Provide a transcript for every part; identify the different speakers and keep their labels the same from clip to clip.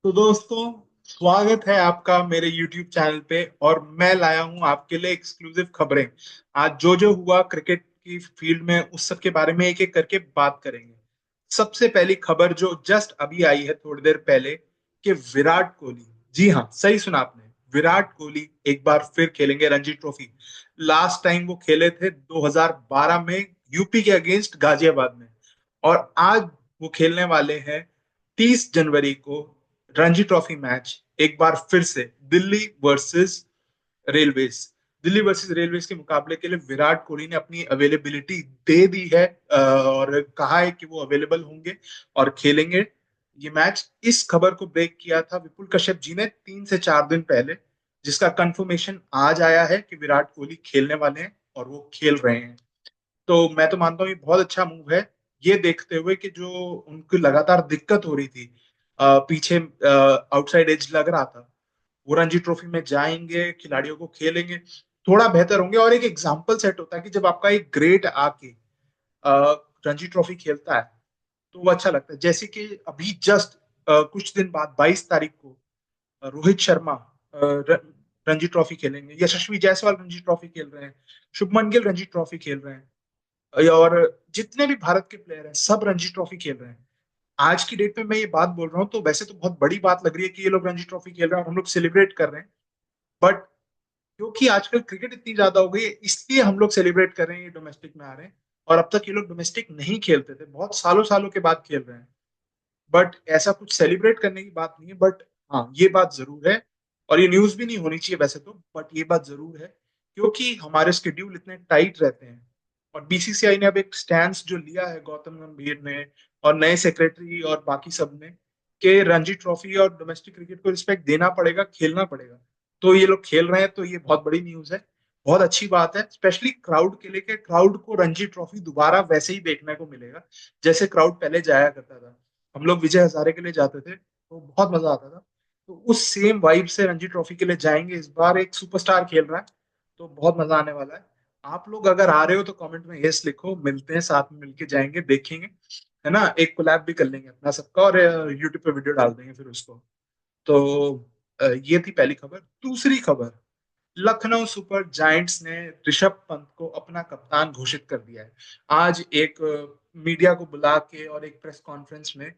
Speaker 1: तो दोस्तों, स्वागत है आपका मेरे YouTube चैनल पे। और मैं लाया हूं आपके लिए एक्सक्लूसिव खबरें। आज जो जो हुआ क्रिकेट की फील्ड में उस सब के बारे में एक एक करके बात करेंगे। सबसे पहली खबर जो जस्ट अभी आई है थोड़ी देर पहले, कि विराट कोहली, जी हाँ सही सुना आपने, विराट कोहली एक बार फिर खेलेंगे रणजी ट्रॉफी। लास्ट टाइम वो खेले थे 2012 में यूपी के अगेंस्ट गाजियाबाद में। और आज वो खेलने वाले हैं 30 जनवरी को रणजी ट्रॉफी मैच, एक बार फिर से Delhi versus railways. Delhi versus railways के मुकाबले के लिए विराट कोहली ने अपनी अवेलेबिलिटी दे दी है, और कहा है कि वो अवेलेबल होंगे और खेलेंगे ये मैच। इस खबर को ब्रेक किया था विपुल कश्यप जी ने 3 से 4 दिन पहले, जिसका कंफर्मेशन आज आया है कि विराट कोहली खेलने वाले हैं और वो खेल रहे हैं। तो मैं तो मानता हूँ ये बहुत अच्छा मूव है, ये देखते हुए कि जो उनको लगातार दिक्कत हो रही थी, पीछे आउटसाइड एज लग रहा था, वो रणजी ट्रॉफी में जाएंगे, खिलाड़ियों को खेलेंगे, थोड़ा बेहतर होंगे। और एक एग्जाम्पल सेट होता है कि जब आपका एक ग्रेट आके रणजी ट्रॉफी खेलता है तो वो अच्छा लगता है। जैसे कि अभी जस्ट कुछ दिन बाद 22 तारीख को रोहित शर्मा रणजी ट्रॉफी खेलेंगे, यशस्वी जायसवाल रणजी ट्रॉफी खेल रहे हैं, शुभमन गिल रणजी ट्रॉफी खेल रहे हैं, और जितने भी भारत के प्लेयर हैं सब रणजी ट्रॉफी खेल रहे हैं। आज की डेट में मैं ये बात बोल रहा हूँ तो वैसे तो बहुत बड़ी बात लग रही है कि ये लोग रणजी ट्रॉफी खेल रहे हैं और हम लोग सेलिब्रेट कर रहे हैं। बट क्योंकि आजकल क्रिकेट इतनी ज्यादा हो गई है इसलिए हम लोग सेलिब्रेट कर रहे हैं, ये डोमेस्टिक में आ रहे हैं। और अब तक ये लोग डोमेस्टिक नहीं खेलते थे, बहुत सालों सालों के बाद खेल रहे हैं। बट ऐसा कुछ सेलिब्रेट करने की बात नहीं है। बट हाँ, ये बात जरूर है, और ये न्यूज भी नहीं होनी चाहिए वैसे तो, बट ये बात जरूर है क्योंकि हमारे स्केड्यूल इतने टाइट रहते हैं। और बीसीसीआई ने अब एक स्टैंड जो लिया है, गौतम गंभीर ने और नए सेक्रेटरी और बाकी सब ने, कि रणजी ट्रॉफी और डोमेस्टिक क्रिकेट को रिस्पेक्ट देना पड़ेगा, खेलना पड़ेगा। तो ये लोग खेल रहे हैं तो ये बहुत बड़ी न्यूज है, बहुत अच्छी बात है, स्पेशली क्राउड के लिए, कि क्राउड को रणजी ट्रॉफी दोबारा वैसे ही देखने को मिलेगा जैसे क्राउड पहले जाया करता था। हम लोग विजय हजारे के लिए जाते थे तो बहुत मजा आता था। तो उस सेम वाइब से रणजी ट्रॉफी के लिए जाएंगे, इस बार एक सुपरस्टार खेल रहा है तो बहुत मजा आने वाला है। आप लोग अगर आ रहे हो तो कमेंट में यस लिखो, मिलते हैं, साथ में मिलके जाएंगे, देखेंगे, है ना, एक कोलैब भी कर लेंगे अपना सबका, और यूट्यूब पे वीडियो डाल देंगे फिर उसको। तो ये थी पहली खबर। दूसरी खबर, लखनऊ सुपर जायंट्स ने ऋषभ पंत को अपना कप्तान घोषित कर दिया है। आज एक मीडिया को बुला के और एक प्रेस कॉन्फ्रेंस में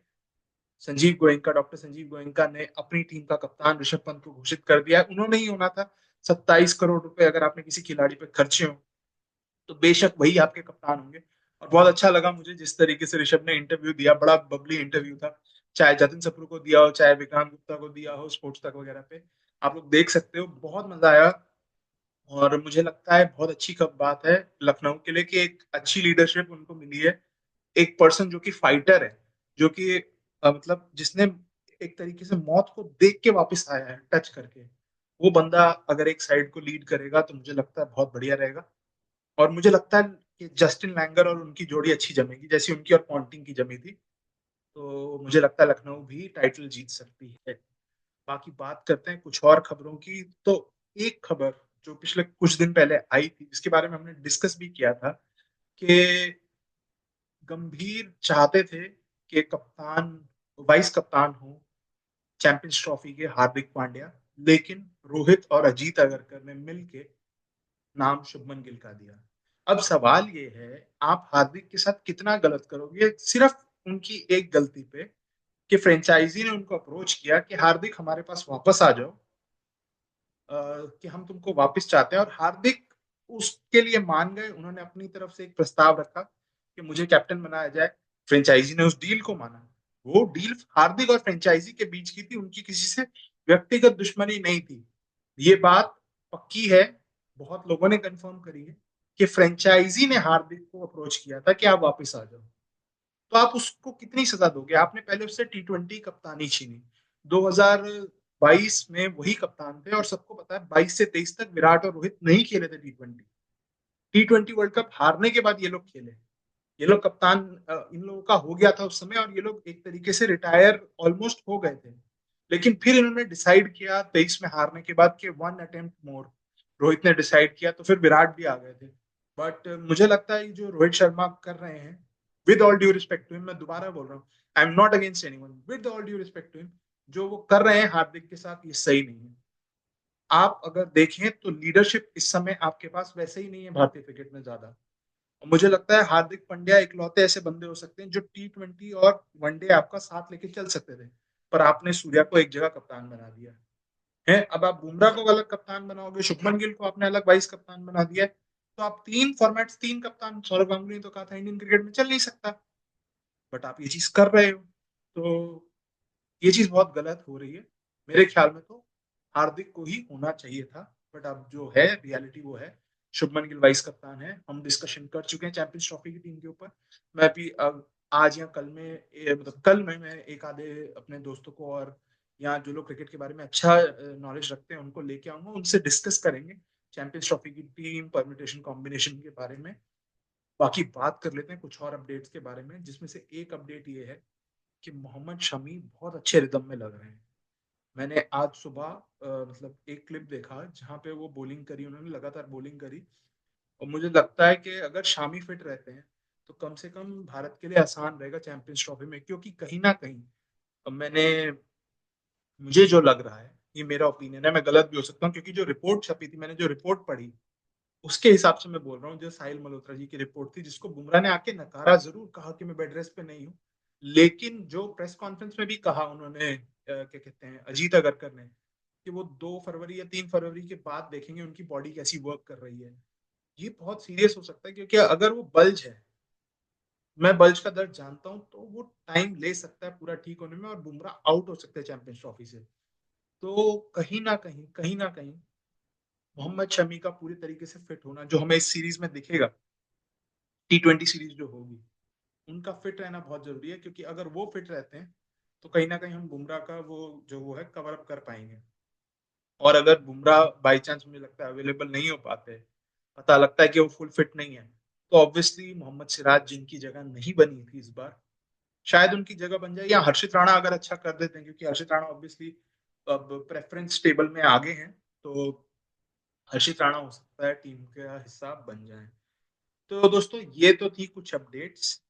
Speaker 1: संजीव गोयनका, डॉक्टर संजीव गोयनका ने अपनी टीम का कप्तान ऋषभ पंत को घोषित कर दिया है। उन्होंने ही होना था। 27 करोड़ रुपए अगर आपने किसी खिलाड़ी पे खर्चे हो तो बेशक वही आपके कप्तान होंगे। और बहुत अच्छा लगा मुझे जिस तरीके से ऋषभ ने इंटरव्यू दिया, बड़ा बबली इंटरव्यू था। चाहे जतिन सप्रू को दिया हो, चाहे विक्रांत गुप्ता को दिया हो, स्पोर्ट्स तक वगैरह पे आप लोग देख सकते हो, बहुत मजा आया। और मुझे लगता है बहुत अच्छी बात है लखनऊ के लिए कि एक अच्छी लीडरशिप उनको मिली है। एक पर्सन जो कि फाइटर है, जो कि मतलब जिसने एक तरीके से मौत को देख के वापस आया है टच करके, वो बंदा अगर एक साइड को लीड करेगा तो मुझे लगता है बहुत बढ़िया रहेगा। और मुझे लगता है कि जस्टिन लैंगर और उनकी जोड़ी अच्छी जमेगी जैसी उनकी और पॉन्टिंग की जमी थी। तो मुझे लगता है लखनऊ भी टाइटल जीत सकती है। बाकी बात करते हैं कुछ और खबरों की। तो एक खबर जो पिछले कुछ दिन पहले आई थी जिसके बारे में हमने डिस्कस भी किया था, कि गंभीर चाहते थे कि कप्तान, वाइस कप्तान हो चैंपियंस ट्रॉफी के हार्दिक पांड्या, लेकिन रोहित और अजीत अगरकर ने मिलके नाम शुभमन गिल का दिया। अब सवाल ये है, आप हार्दिक के साथ कितना गलत करोगे सिर्फ उनकी एक गलती पे, कि फ्रेंचाइजी ने उनको अप्रोच किया कि हार्दिक हमारे पास वापस आ जाओ, कि हम तुमको वापस चाहते हैं। और हार्दिक उसके लिए मान गए, उन्होंने अपनी तरफ से एक प्रस्ताव रखा कि मुझे कैप्टन बनाया जाए। फ्रेंचाइजी ने उस डील को माना। वो डील हार्दिक और फ्रेंचाइजी के बीच की थी, उनकी किसी से व्यक्तिगत दुश्मनी नहीं थी। ये बात पक्की है, बहुत लोगों ने कंफर्म करी है कि फ्रेंचाइजी ने हार्दिक को अप्रोच किया था कि आप वापस आ जाओ। तो आप उसको कितनी सजा दोगे? आपने पहले उससे टी20 कप्तानी छीनी, 2022 में वही कप्तान थे, और सबको पता है 22 से 23 तक विराट और रोहित नहीं खेले थे टी20। टी20 वर्ल्ड कप हारने के बाद ये लोग खेले। ये लोग कप्तान इन लोगों का हो गया था उस समय, और ये लोग एक तरीके से रिटायर ऑलमोस्ट हो गए थे। लेकिन फिर इन्होंने डिसाइड किया 23 में हारने के बाद कि वन अटेम्प्ट मोर, रोहित ने डिसाइड किया, तो फिर विराट भी आ गए थे। बट मुझे लगता है जो रोहित शर्मा कर रहे हैं, with all due respect to him, मैं दोबारा बोल रहा हूँ, I am not against anyone, with all due respect to him, जो वो कर रहे हैं हार्दिक के साथ, ये सही नहीं है। आप अगर देखें तो लीडरशिप इस समय आपके पास वैसे ही नहीं है भारतीय क्रिकेट में ज्यादा। मुझे लगता है हार्दिक पांड्या इकलौते ऐसे बंदे हो सकते हैं जो T20 और वनडे आपका साथ लेके चल सकते थे, पर आपने सूर्या को एक जगह कप्तान बना दिया है। अब आप बुमराह को अलग कप्तान बनाओगे, शुभमन गिल को आपने अलग वाइस कप्तान बना दिया है, तो आप तीन फॉर्मेट्स, तीन कप्तान, सौरव गांगुली ने तो कहा था इंडियन क्रिकेट में चल नहीं सकता, बट आप ये चीज कर रहे हो। तो ये चीज बहुत गलत हो रही है। मेरे ख्याल में तो हार्दिक को ही होना चाहिए था, बट अब जो है रियलिटी वो है। शुभमन गिल वाइस कप्तान है, हम डिस्कशन कर चुके हैं चैंपियंस ट्रॉफी की टीम के ऊपर। मैं भी अब आज या कल में मतलब कल में मैं एक आधे अपने दोस्तों को और यहाँ जो लोग क्रिकेट के बारे में अच्छा नॉलेज रखते हैं उनको लेके आऊंगा, उनसे डिस्कस करेंगे चैंपियंस ट्रॉफी की टीम परम्यूटेशन कॉम्बिनेशन के बारे में। बाकी बात कर लेते हैं कुछ और अपडेट्स के बारे में, जिसमें से एक अपडेट ये है कि मोहम्मद शमी बहुत अच्छे रिदम में लग रहे हैं। मैंने आज सुबह मतलब एक क्लिप देखा जहां पे वो बॉलिंग करी, उन्होंने लगातार बॉलिंग करी, और मुझे लगता है कि अगर शामी फिट रहते हैं तो कम से कम भारत के लिए आसान रहेगा चैंपियंस ट्रॉफी में, क्योंकि कहीं ना कहीं मैंने मुझे जो लग रहा है, ये मेरा ओपिनियन है, मैं गलत भी हो सकता हूँ, क्योंकि जो रिपोर्ट छपी थी, मैंने जो रिपोर्ट पढ़ी उसके हिसाब से मैं बोल रहा हूँ, जो साहिल मल्होत्रा जी की रिपोर्ट थी, जिसको बुमराह ने आके नकारा जरूर, कहा कि मैं बेड रेस्ट पे नहीं हूँ, लेकिन जो प्रेस कॉन्फ्रेंस में भी कहा उन्होंने, क्या कहते हैं, अजीत अगरकर ने, कि वो 2 फरवरी या 3 फरवरी के बाद देखेंगे उनकी बॉडी कैसी वर्क कर रही है। ये बहुत सीरियस हो सकता है, क्योंकि अगर वो बल्ज है, मैं बल्ज का दर्द जानता हूँ, तो वो टाइम ले सकता है पूरा ठीक होने में, और बुमराह आउट हो सकते हैं चैंपियंस ट्रॉफी से। तो कहीं ना कहीं मोहम्मद शमी का पूरी तरीके से फिट होना, जो हमें इस सीरीज में दिखेगा, T20 सीरीज जो होगी, उनका फिट रहना बहुत जरूरी है, क्योंकि अगर वो फिट रहते हैं तो कहीं ना कहीं हम बुमराह का वो जो वो है कवर अप कर पाएंगे। और अगर बुमराह बाई चांस मुझे लगता है अवेलेबल नहीं हो पाते, पता लगता है कि वो फुल फिट नहीं है, तो ऑब्वियसली मोहम्मद सिराज, जिनकी जगह नहीं बनी थी इस बार, शायद उनकी जगह बन जाए, या हर्षित राणा अगर अच्छा कर देते हैं, क्योंकि हर्षित राणा ऑब्वियसली अब प्रेफरेंस टेबल में आगे हैं, तो हर्षित राणा हो सकता है टीम का हिस्सा बन जाए। तो दोस्तों ये तो थी कुछ अपडेट्स।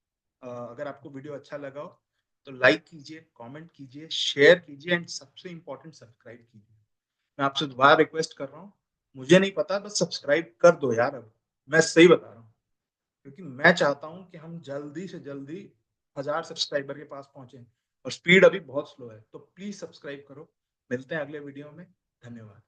Speaker 1: अगर आपको वीडियो अच्छा लगा हो तो लाइक कीजिए, कमेंट कीजिए, शेयर कीजिए, एंड सबसे इंपॉर्टेंट सब्सक्राइब कीजिए। मैं आपसे दोबारा रिक्वेस्ट कर रहा हूँ, मुझे नहीं पता, बस सब्सक्राइब कर दो यार अब। मैं सही बता रहा हूँ, क्योंकि मैं चाहता हूँ कि हम जल्दी से जल्दी 1000 सब्सक्राइबर के पास पहुंचे, और स्पीड अभी बहुत स्लो है, तो प्लीज सब्सक्राइब करो। मिलते हैं अगले वीडियो में। धन्यवाद।